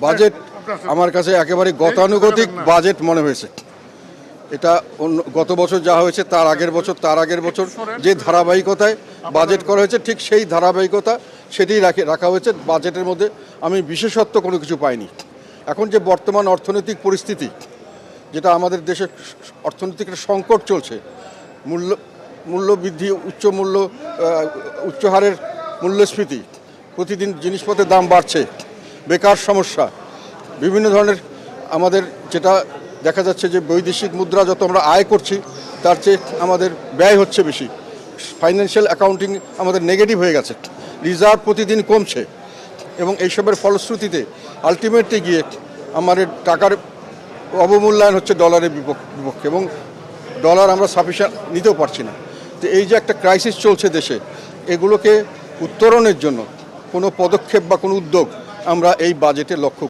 Budget আমার কাছে একেবারে গতানুগতিক বাজেট মনে হয়েছে। এটা গত বছর যা হয়েছে তার আগের বছর যে ধারাবাহিকতায় বাজেট করা হয়েছে ঠিক সেই ধারাবাহিকতা সেটাই রাখা হয়েছে। বাজেটের মধ্যে আমি বিশেষত্ব কোনো কিছু পাইনি। এখন যে বর্তমান অর্থনৈতিক পরিস্থিতি, যেটা আমাদের দেশে অর্থনৈতিক একটা সংকট চলছে, মূল্য বৃদ্ধি, উচ্চ হারের মূল্যস্ফীতি, প্রতিদিন জিনিসপত্রের দাম বাড়ছে, বেকার সমস্যা, বিভিন্ন ধরনের আমাদের যেটা দেখা যাচ্ছে যে বৈদেশিক মুদ্রা যত আমরা আয় করছি তার চেয়ে আমাদের ব্যয় হচ্ছে বেশি। ফাইন্যান্সিয়াল অ্যাকাউন্টিং আমাদের নেগেটিভ হয়ে গেছে, রিজার্ভ প্রতিদিন কমছে এবং এইসবের ফলশ্রুতিতে আলটিমেটলি গিয়ে আমাদের টাকার অবমূল্যায়ন হচ্ছে ডলারের বিপক্ষে এবং ডলার আমরা সাফিসিয়েন্ট নিতেও পারছি না। তো এই যে একটা ক্রাইসিস চলছে দেশে, এগুলোকে উত্তরণের জন্য কোনো পদক্ষেপ বা কোনো উদ্যোগ আমরা এই বাজেটে লক্ষ্য